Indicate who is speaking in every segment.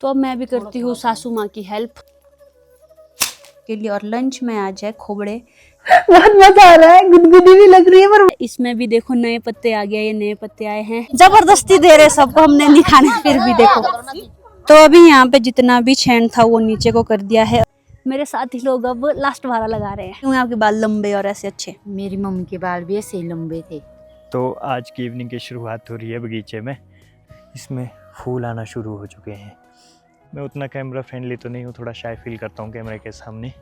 Speaker 1: तो अब मैं भी करती हूँ सासू माँ की हेल्प के लिए। और लंच में आ जाए खोबड़े, बहुत मजा आ रहा है, गुदगुदी भी लग रही है। पर इसमें भी देखो नए पत्ते आ गए, ये नए पत्ते आए हैं, जबरदस्ती दे रहे सबको, हमने नहीं खाने फिर भी देखो। तो अभी यहाँ पे जितना भी छेन था वो नीचे को कर दिया है। मेरे साथी लोग अब लास्ट वाला लगा रहे हैं। क्यों आपके बाल लंबे और ऐसे अच्छे?
Speaker 2: मेरी मम्मी के बाल भी ऐसे ही लंबे थे।
Speaker 3: तो आज की इवनिंग की शुरुआत हो रही है बगीचे में। इसमें फूल आना शुरू हो चुके हैं। मैं उतना कैमरा फ्रेंडली तो नहीं हूँ, थोड़ा शाय फील करता हूँ कैमरे के सामने।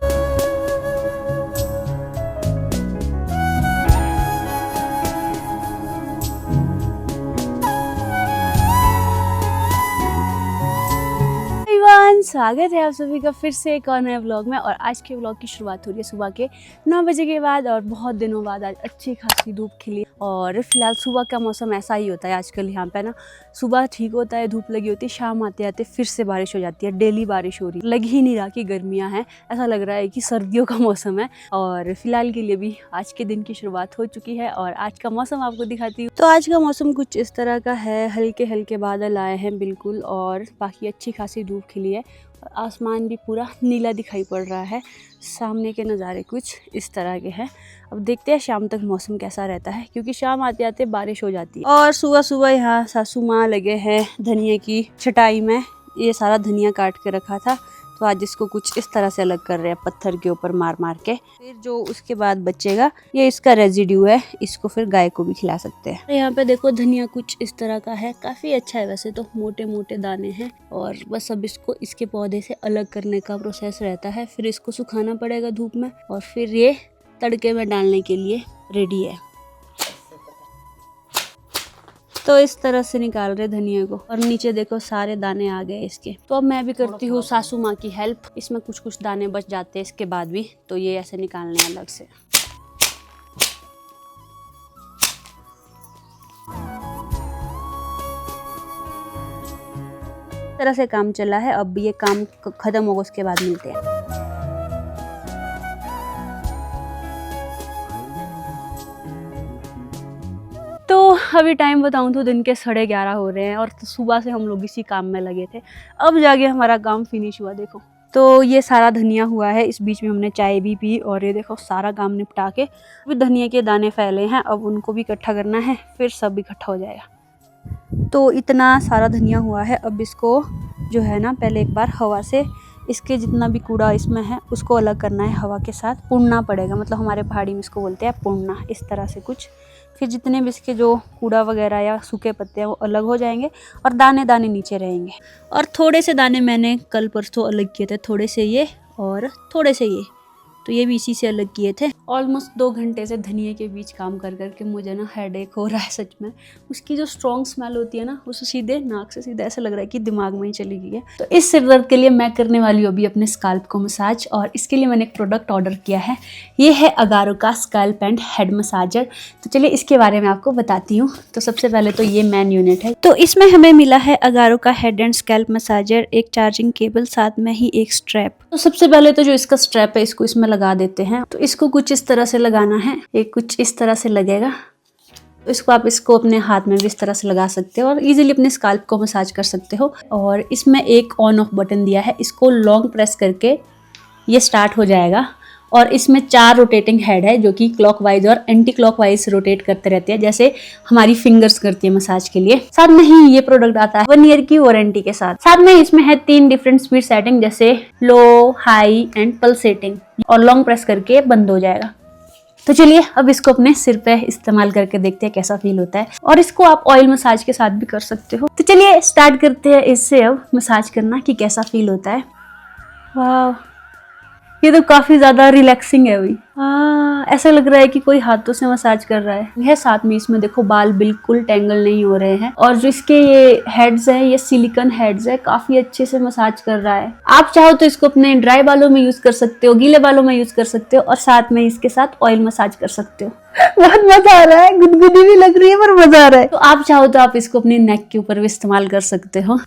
Speaker 1: स्वागत है आप सभी का फिर से एक और नए व्लॉग में। और आज के व्लॉग की शुरुआत हो रही है सुबह के 9 बजे के बाद। और बहुत दिनों बाद आज अच्छी खासी धूप खिली। और फिलहाल सुबह का मौसम ऐसा ही होता है आजकल यहाँ पे ना। सुबह ठीक होता है, धूप लगी होती है, शाम आते आते फिर से बारिश हो जाती है। डेली बारिश हो रही है, लग ही नहीं रहा कि गर्मियाँ हैं, ऐसा लग रहा है कि सर्दियों का मौसम है। और फिलहाल के लिए भी आज के दिन की शुरुआत हो चुकी है और आज का मौसम आपको दिखाती हूँ। तो आज का मौसम कुछ इस तरह का है, हल्के हल्के बादल आए हैं बिल्कुल, और बाकी अच्छी खासी धूप खिली है। आसमान भी पूरा नीला दिखाई पड़ रहा है। सामने के नज़ारे कुछ इस तरह के हैं। अब देखते हैं शाम तक मौसम कैसा रहता है, क्योंकि शाम आते आते बारिश हो जाती है। और सुबह सुबह यहाँ सासू माँ लगे हैं धनिया की छटाई में। ये सारा धनिया काट के रखा था, तो आज इसको कुछ इस तरह से अलग कर रहे हैं, पत्थर के ऊपर मार मार के। फिर जो उसके बाद बचेगा ये इसका रेजिड्यू है, इसको फिर गाय को भी खिला सकते हैं। यहाँ पे देखो धनिया कुछ इस तरह का है, काफी अच्छा है वैसे तो, मोटे मोटे दाने हैं। और बस अब इसको इसके पौधे से अलग करने का प्रोसेस रहता है। फिर इसको सुखाना पड़ेगा धूप में, और फिर ये तड़के में डालने के लिए रेडी है। तो इस तरह से निकाल रहे धनिया को, और नीचे देखो सारे दाने आ गए इसके। तो अब मैं भी करती हूँ सासू माँ की हेल्प। इसमें कुछ कुछ दाने बच जाते हैं इसके बाद भी, तो ये ऐसे निकालने अलग से। इस तरह से काम चला है। अब ये काम खत्म होगा उसके बाद मिलते हैं। तो अभी टाइम बताऊं तो दिन के 11:30 हो रहे हैं, और तो सुबह से हम लोग इसी काम में लगे थे। अब जाके हमारा काम फिनिश हुआ देखो। तो ये सारा धनिया हुआ है, इस बीच में हमने चाय भी पी, और ये देखो सारा काम निपटा के अभी धनिया के दाने फैले हैं। अब उनको भी इकट्ठा करना है, फिर सब इकट्ठा हो जाएगा। तो इतना सारा धनिया हुआ है। अब इसको जो है ना, पहले एक बार हवा से इसके जितना भी कूड़ा इसमें है उसको अलग करना है, हवा के साथ पुड़ना पड़ेगा। मतलब हमारे पहाड़ी में इसको बोलते हैं पुड़ना, इस तरह से कुछ। फिर जितने भी इसके जो कूड़ा वगैरह या सूखे पत्ते हैं वो अलग हो जाएंगे, और दाने दाने नीचे रहेंगे। और थोड़े से दाने मैंने कल परसों अलग किए थे, थोड़े से ये और थोड़े से ये, तो ये भी इसी से अलग किए थे। ऑलमोस्ट 2 घंटे से धनिया के बीच काम कर करके मुझे ना हेडेक हो रहा है सच में। उसकी जो स्ट्रॉन्ग स्मेल होती है ना, उसे सीधे नाक से सीधे ऐसा लग रहा है कि दिमाग में ही चली गई है। तो इस सिर दर्द के लिए मैं करने वाली हूँ अभी अपने स्कैल्प को मसाज, और इसके लिए मैंने एक प्रोडक्ट ऑर्डर किया है। ये है अगारो का स्कैल्प एंड हेड मसाजर। तो चलिए इसके बारे में आपको बताती हूँ। तो सबसे पहले तो ये मेन यूनिट है। तो इसमें हमें मिला है अगारो का हेड एंड स्कैल्प मसाजर, एक चार्जिंग केबल, साथ में ही एक स्ट्रैप। तो सबसे पहले तो जो इसका स्ट्रैप है इसको इसमें लगा देते हैं। तो इसको कुछ इस तरह से लगाना है, एक कुछ इस तरह से लगेगा। तो इसको आप इसको अपने हाथ में भी इस तरह से लगा सकते हो, और इजीली अपने स्कैल्प को मसाज कर सकते हो। और इसमें एक ऑन ऑफ बटन दिया है, इसको लॉन्ग प्रेस करके ये स्टार्ट हो जाएगा। और इसमें 4 रोटेटिंग हेड है, जो कि क्लॉकवाइज और एंटी क्लॉकवाइज रोटेट करते रहते हैं, जैसे हमारी फिंगर्स करती है मसाज के लिए। साथ में ही ये प्रोडक्ट आता है 1 ईयर की वारंटी के साथ। साथ में इसमें है 3 डिफरेंट स्पीड सेटिंग, जैसे लो, हाई एंड पल्सेटिंग, और लॉन्ग प्रेस करके बंद हो जाएगा। तो चलिए अब इसको अपने सिर पे इस्तेमाल करके देखते हैं कैसा फील होता है। और इसको आप ऑयल मसाज के साथ भी कर सकते हो। तो चलिए स्टार्ट करते हैं इससे अब मसाज करना, कि कैसा फील होता है। वाह, ये तो काफी ज्यादा रिलैक्सिंग है अभी। ऐसा लग रहा है कि कोई हाथों से मसाज कर रहा है। साथ में इसमें देखो बाल बिल्कुल टेंगल नहीं हो रहे हैं, और जो इसके ये हेड्स हैं ये सिलिकॉन हेड्स है, काफी अच्छे से मसाज कर रहा है। आप चाहो तो इसको अपने ड्राई बालों में यूज कर सकते हो, गीले बालों में यूज कर सकते हो, और साथ में इसके साथ ऑयल मसाज कर सकते हो। बहुत मजा आ रहा है, गुदगुदी भी लग रही है, पर मजा आ रहा है। तो आप चाहो तो आप इसको अपने नेक के ऊपर भी इस्तेमाल कर सकते हो।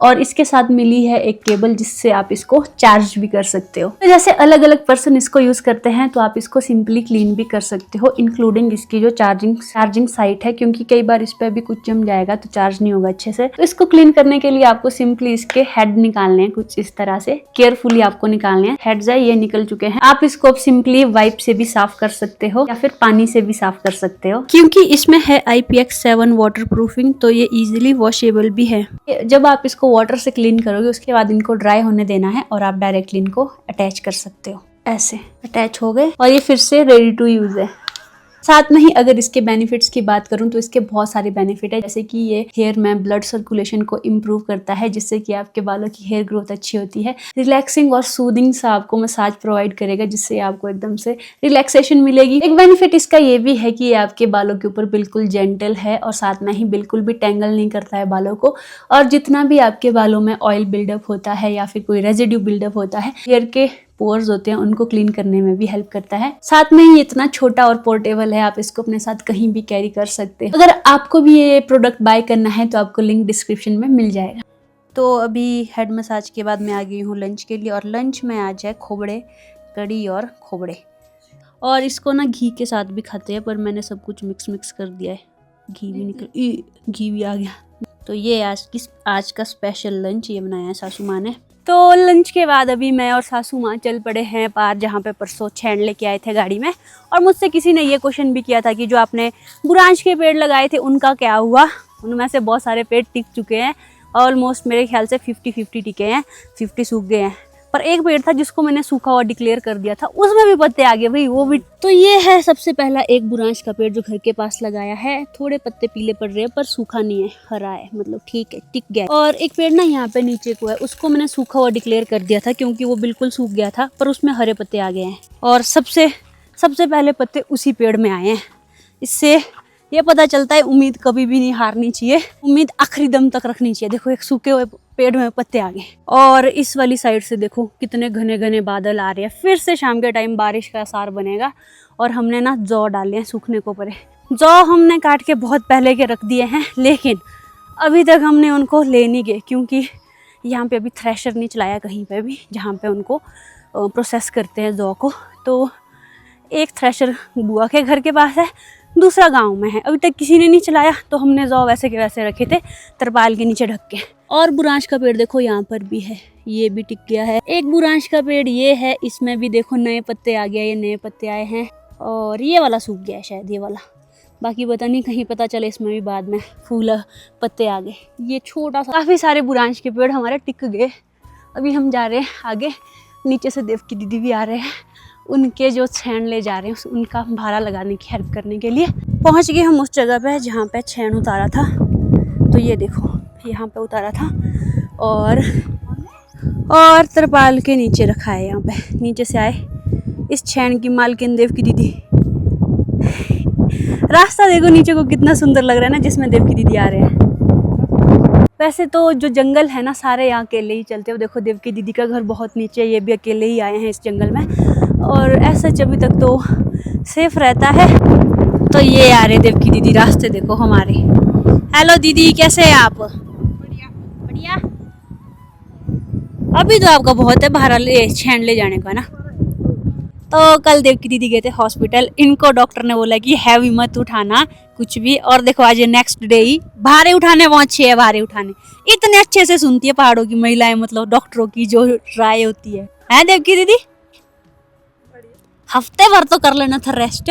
Speaker 1: और इसके साथ मिली है एक केबल जिससे आप इसको चार्ज भी कर सकते हो। तो जैसे अलग अलग पर्सन इसको यूज करते हैं तो आप इसको सिंपली क्लीन भी कर सकते हो, इंक्लूडिंग इसकी जो चार्जिंग साइट है, क्योंकि कई बार इस पे भी कुछ जम जाएगा तो चार्ज नहीं होगा अच्छे से। तो इसको क्लीन करने के लिए आपको सिंपली इसके हेड निकालने हैं, कुछ इस तरह से केयरफुली आपको निकालने हैं। हेड्स है ये निकल चुके हैं। आप इसको सिंपली वाइप से भी साफ कर सकते हो या फिर पानी से भी साफ कर सकते हो, क्योंकि इसमें है IPX7 वाटर प्रूफिंग, तो ये इजीली वॉशेबल भी है। जब आप इसको वाटर से क्लीन करोगे उसके बाद इनको ड्राई होने देना है और आप डायरेक्टली इनको अटैच कर सकते हो। ऐसे अटैच हो गए और ये फिर से रेडी टू यूज है। साथ में ही अगर इसके बेनिफिट्स की बात करूं तो इसके बहुत सारे बेनिफिट है, जैसे कि ये हेयर में ब्लड सर्कुलेशन को इम्प्रूव करता है, जिससे कि आपके बालों की हेयर ग्रोथ अच्छी होती है। रिलैक्सिंग और सूदिंग सा आपको मसाज प्रोवाइड करेगा, जिससे आपको एकदम से रिलैक्सेशन मिलेगी। एक बेनिफिट इसका ये भी है कि ये आपके बालों के ऊपर बिल्कुल जेंटल है और साथ में ही बिल्कुल भी टेंगल नहीं करता है बालों को। और जितना भी आपके बालों में ऑयल बिल्डअप होता है या फिर कोई रेजिड्यू बिल्डअप होता है, हेयर के पोर्स होते हैं उनको क्लीन करने में भी हेल्प करता है। साथ में ही इतना छोटा और पोर्टेबल है, आप इसको अपने साथ कहीं भी कैरी कर सकते हैं। अगर आपको भी ये प्रोडक्ट बाय करना है तो आपको लिंक डिस्क्रिप्शन में मिल जाएगा। तो अभी हेड मसाज के बाद मैं आ गई हूँ लंच के लिए, और लंच में आज है खोबड़े कड़ी और खोबड़े, और इसको ना घी के साथ भी खाते हैं, पर मैंने सब कुछ मिक्स कर दिया है। घी भी आ गया। तो ये आज का स्पेशल लंच ये बनाया है सासू माँ ने। तो लंच के बाद अभी मैं और सासू माँ चल पड़े हैं पार, जहाँ पे परसों छेड़ लेके आए थे गाड़ी में। और मुझसे किसी ने ये क्वेश्चन भी किया था कि जो आपने बुरांश के पेड़ लगाए थे उनका क्या हुआ। उनमें से बहुत सारे पेड़ टिक चुके हैं, ऑलमोस्ट मेरे ख्याल से 50-50 टिके हैं, 50 सूख गए हैं। पर एक पेड़ था जिसको मैंने सूखा हुआ डिक्लेयर कर दिया था, उसमें भी पत्ते आ गए भाई, वो भी। तो ये है सबसे पहला एक बुरांश का पेड़ जो घर के पास लगाया है। थोड़े पत्ते पीले पड़ रहे हैं पर सूखा नहीं है, हरा है, मतलब ठीक है, टिक गया। और एक पेड़ ना यहाँ पे नीचे को है, उसको मैंने सूखा हुआ डिक्लेयर कर दिया था क्योंकि वो बिल्कुल सूख गया था, पर उसमें हरे पत्ते आ गए हैं। और सबसे पहले पत्ते उसी पेड़ में आए हैं। इससे ये पता चलता है उम्मीद कभी भी नहीं हारनी चाहिए, उम्मीद आखिरी दम तक रखनी चाहिए। देखो एक सूखे हुए पेड़ में पत्ते आ गए। और इस वाली साइड से देखो कितने घने घने बादल आ रहे हैं। फिर से शाम के टाइम बारिश का आसार बनेगा। और हमने ना जौ डाले हैं सूखने को परे। जौ हमने काट के बहुत पहले के रख दिए हैं, लेकिन अभी तक हमने उनको ले नहीं गए क्योंकि यहाँ पे अभी थ्रेशर नहीं चलाया कहीं पे भी, जहाँ पे उनको प्रोसेस करते हैं जौ को। तो एक थ्रेशर बुआ के घर के पास है, दूसरा गांव में है। अभी तक किसी ने नहीं चलाया, तो हमने जौ वैसे के वैसे रखे थे तरपाल के नीचे ढक के। और बुरांश का पेड़ देखो यहाँ पर भी है, ये भी टिक गया है। एक बुरांश का पेड़ ये है, इसमें भी देखो नए पत्ते आ गए, ये नए पत्ते आए हैं। और ये वाला सूख गया है शायद, ये वाला, बाकी पता नहीं, कहीं पता चले इसमें भी बाद में फूल पत्ते आ गए। ये छोटा सा, काफ़ी सारे बुरांश के पेड़ हमारे टिक गए। अभी हम जा रहे हैं आगे, नीचे से देव की दीदी भी आ रहे हैं, उनके जो छेन ले जा रहे हैं उनका भारा लगाने की हेल्प करने के लिए। पहुंच गए हम उस जगह पे जहाँ पे छेन उतारा था। तो ये देखो यहाँ पे उतारा था और तरपाल के नीचे रखा है। यहाँ पे नीचे से आए इस छेन की मालकिन देव की दीदी। रास्ता देखो नीचे को कितना सुंदर लग रहा है ना, जिसमें देव की दीदी आ रहे हैं। वैसे तो जो जंगल है ना, सारे यहाँ अकेले ही चलते हो। देखो देव की दीदी का घर बहुत नीचे, ये भी अकेले ही आए हैं इस जंगल में। और ऐसा अभी तक तो सेफ रहता है। तो ये आ रहे देव की दीदी, रास्ते देखो हमारे। हेलो दीदी, कैसे हैं आप? बढ़िया। अभी तो आपका बहुत है भारा छेन ले जाने का ना। तो कल देव की दीदी गए थे हॉस्पिटल, इनको डॉक्टर ने बोला कि हैवी मत उठाना कुछ भी। और देखो आज नेक्स्ट डे ही भारे उठाने पहुंचे है। भारे उठाने इतने अच्छे से सुनती है पहाड़ों की महिलाएं, मतलब डॉक्टरों की जो राय होती है देव की दीदी? हफ्ते भर तो कर लेना था रेस्ट।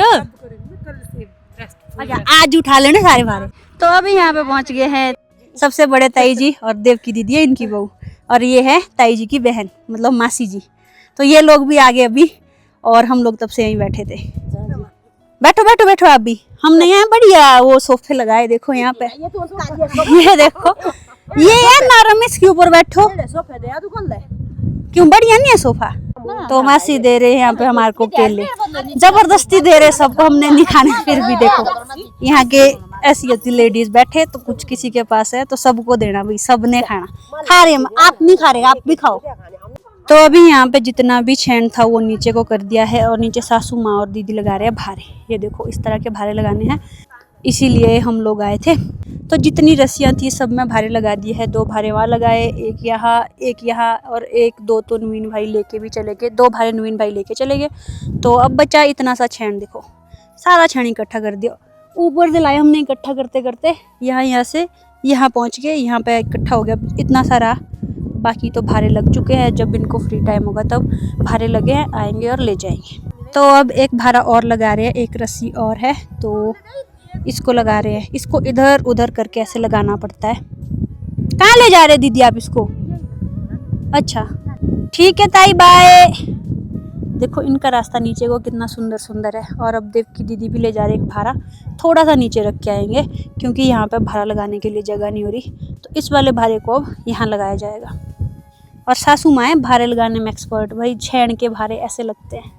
Speaker 1: अच्छा आज उठा लेना सारे भारे। तो अभी यहाँ पे पहुंच गए हैं सबसे बड़े ताई जी, और देव की दीदी है इनकी बहू, और ये है ताई जी की बहन, मतलब मासी जी। तो ये लोग भी आगे अभी, और हम लोग तब से यहीं बैठे थे। बैठो बैठो बैठो, आप भी। हमने यहाँ बढ़िया वो सोफे लगाए, देखो यहाँ पे। ये देखो, ये है नरम, इसके ऊपर बैठो। क्यों बढ़िया नहीं है सोफा? तो मासी दे रहे हैं यहाँ पे हमारे को केले, जबरदस्ती दे रहे सबको, हमने नहीं खाने। फिर भी देखो यहाँ के ऐसी ऐसी लेडीज बैठे, तो कुछ किसी के पास है तो सबको देना भाई, सबने खाना। खा रहे हम, आप नहीं खा रहे, आप भी खाओ। तो अभी यहाँ पे जितना भी छेन था वो नीचे को कर दिया है, और नीचे सासू माँ और दीदी लगा रहे हैं भारे। ये देखो इस तरह के भारे लगाने हैं। इसीलिए हम लोग आए थे। तो जितनी रस्सियाँ थी सब में भारे लगा दिए है, 2 भारे वहाँ लगाए, एक यहाँ और एक 2 तो नवीन भाई लेके भी चले गए, 2 भारे नवीन भाई लेके चले गए। तो अब बचा इतना सा छेन, देखो सारा छेन इकट्ठा कर दिया, ऊपर से लाए हमने इकट्ठा करते करते यहाँ से यहाँ पहुँच गए, यहाँ पे इकट्ठा हो गया इतना सारा। बाकी तो भारे लग चुके हैं, जब इनको फ्री टाइम होगा तब भारे लगे हैं, आएंगे और ले जाएंगे। तो अब एक भारा और लगा रहे हैं, एक रस्सी और है तो इसको लगा रहे हैं। इसको इधर उधर करके ऐसे लगाना पड़ता है। कहाँ ले जा रहे दीदी आप इसको? अच्छा ठीक है ताई, बाय। देखो इनका रास्ता नीचे को कितना सुंदर सुंदर है। और अब देव की दीदी भी ले जा रहे एक भारा, थोड़ा सा नीचे रख के आएंगे क्योंकि यहाँ पे भारा लगाने के लिए जगह नहीं हो रही। तो इस वाले भारे को अब यहाँ लगाया जाएगा। और सासू माँ भारे लगाने में एक्सपर्ट, भाई छेन के भारे ऐसे लगते हैं।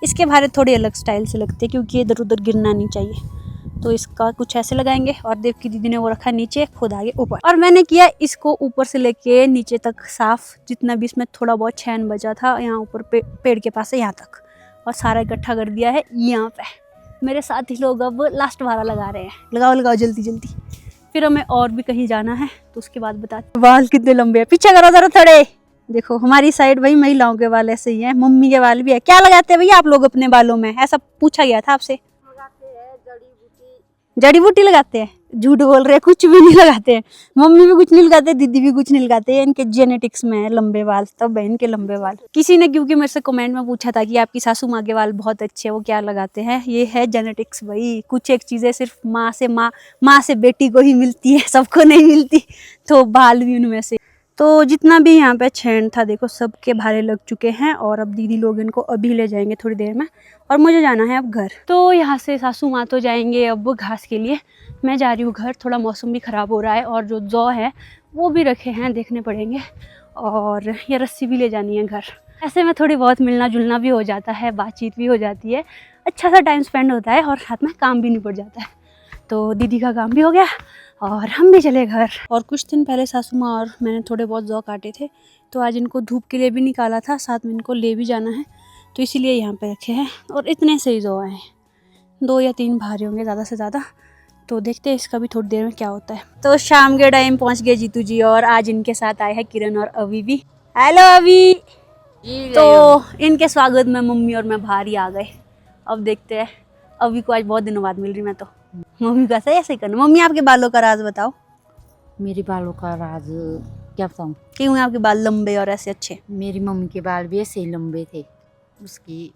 Speaker 1: इसके भारे थोड़े अलग स्टाइल से लगते हैं क्योंकि इधर उधर गिरना नहीं चाहिए। तो इसका कुछ ऐसे लगाएंगे। और देव की दीदी ने वो रखा नीचे, खुद आगे ऊपर। और मैंने किया इसको ऊपर से लेके नीचे तक साफ, जितना भी इसमें थोड़ा बहुत छेन बचा था यहाँ ऊपर पेड़ के पास से यहाँ तक, और सारा इकट्ठा कर दिया है यहाँ पे। मेरे साथी लोग अब लास्ट भारा लगा रहे हैं। लगाओ लगाओ जल्दी जल्दी, फिर हमें और भी कहीं जाना है तो उसके बाद बताते। बाल कितने लंबे हैं, पीछे करो जरा थोड़े। देखो हमारी साइड भाई महिलाओं के बाल ऐसे ही हैं, मम्मी के बाल भी है। क्या लगाते हैं भैया आप लोग अपने बालों में? ऐसा पूछा गया था आपसे। जड़ी बूटी लगाते हैं? झूठ बोल रहे हैं, कुछ भी नहीं लगाते हैं। मम्मी भी कुछ नहीं लगाते, दीदी भी कुछ नहीं लगाते हैं। इनके जेनेटिक्स में है लंबे बाल, तब है इनके लंबे बाल। किसी ने क्योंकि मेरे से कमेंट में पूछा था कि आपकी सासू माँ के बाल बहुत अच्छे हैं, वो क्या लगाते हैं? ये है जेनेटिक्स भाई। कुछ एक चीजें सिर्फ माँ से बेटी को ही मिलती है, सबको नहीं मिलती। तो बाल भी उनमें से। तो जितना भी यहाँ पे छेन था देखो सबके भारे लग चुके हैं। और अब दीदी लोग इनको अभी ले जाएंगे थोड़ी देर में, और मुझे जाना है अब घर। तो यहाँ से सासू माँ तो जाएंगे अब घास के लिए, मैं जा रही हूँ घर। थोड़ा मौसम भी ख़राब हो रहा है और जो जौ है वो भी रखे हैं, देखने पड़ेंगे। और ये रस्सी भी ले जानी है घर। ऐसे में थोड़ी बहुत मिलना जुलना भी हो जाता है, बातचीत भी हो जाती है, अच्छा सा टाइम स्पेंड होता है और साथ में काम भी निपट जाता है। तो दीदी का काम भी हो गया और हम भी चले घर। और कुछ दिन पहले सासू माँ और मैंने थोड़े बहुत जौ काटे थे, तो आज इनको धूप के लिए भी निकाला था, साथ में इनको ले भी जाना है, तो इसीलिए यहाँ पे रखे हैं। और इतने से ही जौ आए हैं, 2 या 3 भारे होंगे ज़्यादा से ज़्यादा। तो देखते हैं इसका भी थोड़ी देर में क्या होता है। तो शाम के टाइम पहुँच गए जीतू जी, और आज इनके साथ आए हैं किरण और अभी भी। हेलो अभी। तो इनके स्वागत में मम्मी और मैं बाहर ही आ गए। अब देखते हैं, अभी को आज बहुत दिनों बाद मिल रही मैं। तो मम्मी का ऐसे ही करना। मम्मी आपके बालों का राज बताओ।
Speaker 2: मेरे बालों का राज क्या बताऊँ?
Speaker 1: क्यों आपके बाल लंबे और ऐसे अच्छे?
Speaker 2: मेरी मम्मी के बाल भी ऐसे ही लंबे थे, उसकी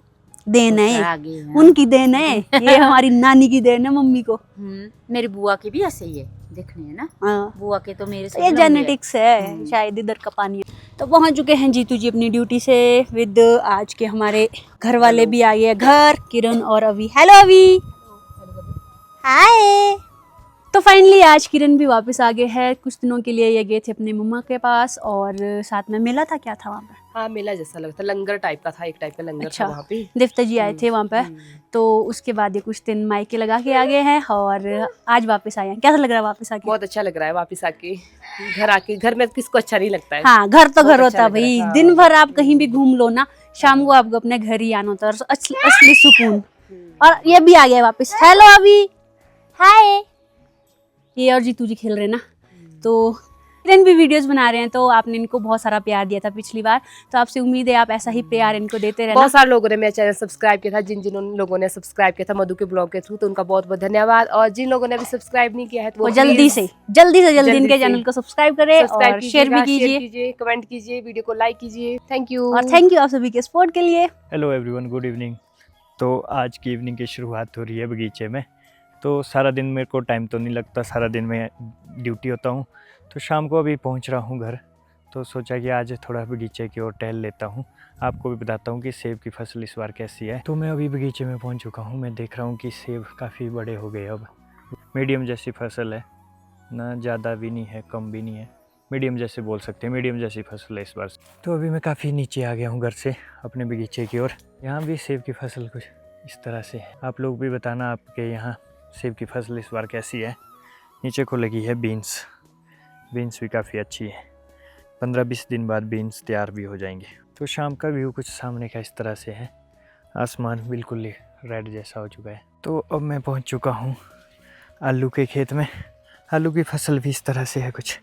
Speaker 1: देन
Speaker 2: तो
Speaker 1: है,
Speaker 2: आगे है।
Speaker 1: उनकी देन है। ये हमारी नानी की देन है मम्मी को।
Speaker 2: मेरी बुआ के भी ऐसे ही है, देखने है ना।
Speaker 1: हाँ,
Speaker 2: बुआ के तो मेरे से
Speaker 1: ये
Speaker 2: लंबे
Speaker 1: जेनेटिक्स है, शायद इधर का पानी है। तो पहुंच चुके हैं जीतू जी अपनी ड्यूटी से विद आज के हमारे घर वाले भी आ गए घर, किरण और अभी। हेलो अभी। हाय। तो फाइनली आज किरण भी वापस आ गए हैं। कुछ दिनों के लिए ये गए थे अपने मम्मा के पास, और साथ में मेला था, क्या था वहाँ पे?
Speaker 4: हाँ, मेला जैसा लगता, लंगर टाइप का था, एक टाइप का लंगर
Speaker 1: अच्छा,
Speaker 4: था वहाँ पे।
Speaker 1: देवता जी आए थे वहाँ पे। तो उसके बाद ये कुछ दिन मायके लगा के आ गए हैं और आज वापस आए हैं। कैसा लग रहा है वापस आके?
Speaker 4: बहुत अच्छा लग रहा है वापस आके। घर में किसको अच्छा नहीं लगता है?
Speaker 1: हाँ, घर तो
Speaker 4: बहुत
Speaker 1: घर
Speaker 4: अच्छा
Speaker 1: होता है
Speaker 4: लग रहा है,
Speaker 1: भाई।
Speaker 4: हाँ।
Speaker 1: दिन भर आप कहीं भी घूम लो ना, शाम को आपको अपने घर ही आना होता है, और असली सुकून। और ये भी आ गया वापस। हेलो अभी। हाय। ये और जीतू जी खेल रहे हैं ना। तो किरण भी वीडियोस बना रहे हैं, तो आपने इनको बहुत सारा प्यार दिया था पिछली बार, तो आपसे उम्मीद है आप ऐसा ही प्यार इनको देते रहना।
Speaker 4: बहुत सारे लोगों ने मेरा चैनल सब्सक्राइब किया था, जिन लोगों ने सब्सक्राइब किया था मधु के ब्लॉग के थ्रू, तो उनका बहुत बहुत धन्यवाद। और जिन लोगों ने अभी सब्सक्राइब नहीं किया है तो
Speaker 1: वो जल्दी से जल्दी इनके
Speaker 4: से
Speaker 1: चैनल को सब्सक्राइब करें और शेयर भी कीजिए,
Speaker 4: कमेंट कीजिए, वीडियो को लाइक कीजिए। Thank you.
Speaker 1: और थैंक यू आप सभी के सपोर्ट के लिए।
Speaker 3: Hello everyone, good evening. तो आज की इवनिंग की शुरुआत हो रही है बगीचे में। तो सारा दिन मेरे को टाइम तो नहीं लगता, सारा दिन मैं ड्यूटी होता हूँ, तो शाम को अभी पहुँच रहा हूँ घर। तो सोचा कि आज थोड़ा बगीचे की ओर टहल लेता हूँ, आपको भी बताता हूँ कि सेब की फसल इस बार कैसी है। तो मैं अभी बगीचे में पहुँच चुका हूँ। मैं देख रहा हूँ कि सेब काफ़ी बड़े हो गए, अब मीडियम जैसी फसल है, ना ज़्यादा भी नहीं है कम भी नहीं है, मीडियम जैसे बोल सकते हैं, मीडियम जैसी फसल है इस बार। तो अभी मैं काफ़ी नीचे आ गया हूँ घर से अपने बगीचे की ओर। यहाँ भी सेब की फसल कुछ इस तरह से है। आप लोग भी बताना आपके यहाँ सेब की फसल इस बार कैसी है। नीचे को लगी है बीन्स भी काफ़ी अच्छी है। 15-20 दिन बाद बीन्स तैयार भी हो जाएंगे। तो शाम का व्यू कुछ सामने का इस तरह से है, आसमान बिल्कुल रेड जैसा हो चुका है। तो अब मैं पहुंच चुका हूं आलू के खेत में आलू की फसल भी इस तरह से है कुछ।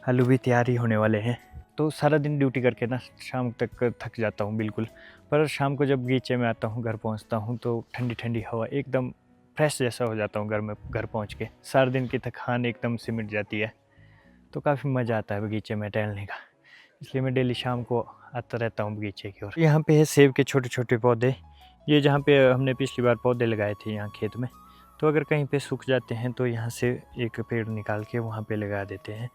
Speaker 3: आलू भी तैयार ही होने वाले हैं। तो सारा दिन ड्यूटी करके ना शाम तक थक जाता हूँ बिल्कुल। पर शाम को जब बगीचे में आता हूँ, घर पहुँचता हूँ तो ठंडी ठंडी हवा, एकदम फ्रेश जैसा हो जाता हूँ घर पहुँच के। सारा दिन की थकान एकदम से मिट जाती है। तो काफ़ी मज़ा आता है बगीचे में टहलने का। इसलिए मैं डेली शाम को आता रहता हूँ बगीचे की ओर। यहाँ पे है सेब के छोटे छोटे पौधे। ये जहाँ पे हमने पिछली बार पौधे लगाए थे यहाँ खेत में, तो अगर कहीं पे सूख जाते हैं तो यहाँ से एक पेड़ निकाल के वहाँ पे लगा देते हैं।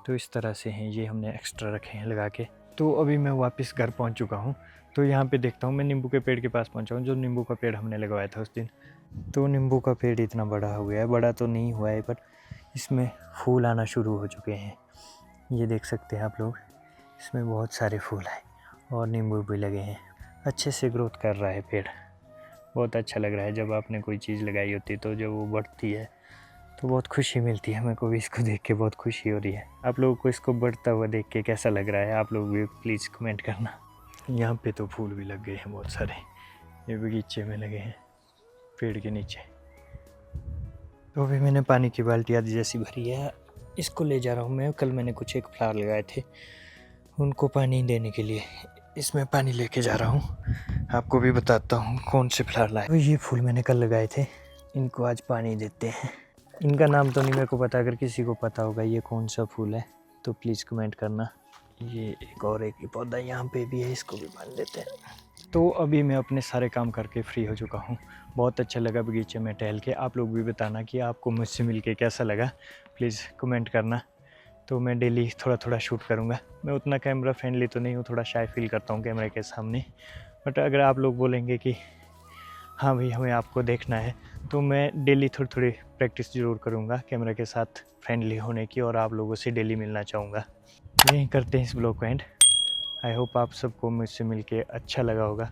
Speaker 3: तो इस तरह से हैं, ये हमने एक्स्ट्रा रखे हैं लगा के। तो अभी मैं वापस घर पहुँच चुका हूँ। तो यहाँ पे देखता हूँ, मैं नींबू के पेड़ के पास पहुँचा हूँ, जो नींबू का पेड़ हमने लगवाया था उस दिन। तो नींबू का पेड़ इतना बड़ा हो गया है, बड़ा तो नहीं हुआ है पर इसमें फूल आना शुरू हो चुके हैं। ये देख सकते हैं आप लोग, इसमें बहुत सारे फूल हैं और नींबू भी लगे हैं। अच्छे से ग्रोथ कर रहा है पेड़। बहुत अच्छा लग रहा है। जब आपने कोई चीज़ लगाई होती है तो जब वो बढ़ती है तो बहुत खुशी मिलती है। मेरे को भी इसको देख के बहुत खुशी हो रही है। आप लोगों को इसको बढ़ता हुआ देख के कैसा लग रहा है, आप लोग भी प्लीज़ कमेंट करना। यहाँ पे तो फूल भी लग गए हैं बहुत सारे, ये बगीचे में लगे हैं पेड़ के नीचे। तो अभी मैंने पानी की बाल्टी आधी जैसी भरी है, इसको ले जा रहा हूँ मैं। कल मैंने कुछ एक फ्लावर लगाए थे, उनको पानी देने के लिए इसमें पानी लेके जा रहा हूँ। आपको भी बताता हूँ कौन से फ्लावर लाए। तो ये फूल मैंने कल लगाए थे, इनको आज पानी देते हैं। इनका नाम तो नहीं मेरे को पता, अगर किसी को पता होगा ये कौन सा फूल है तो प्लीज़ कमेंट करना। ये एक और एक पौधा यहाँ पे भी है, इसको भी पानी देते हैं। तो अभी मैं अपने सारे काम करके फ्री हो चुका हूँ। बहुत अच्छा लगा बगीचे में टहल के। आप लोग भी बताना कि आपको मुझसे मिलके कैसा लगा, प्लीज़ कमेंट करना। तो मैं डेली थोड़ा थोड़ा शूट करूँगा। मैं उतना कैमरा फ्रेंडली तो नहीं हूँ, थोड़ा शाय फील करता हूँ कैमरे के सामने। बट अगर आप लोग बोलेंगे कि हाँ भाई हमें आपको देखना है, तो मैं डेली थोड़ी थोड़ी प्रैक्टिस ज़रूर करूँगा कैमरा के साथ फ्रेंडली होने की, और आप लोगों से डेली मिलना चाहूँगा। यहीं करते हैं इस ब्लॉग को एंड। आई होप आप सबको मुझसे मिलके अच्छा लगा होगा।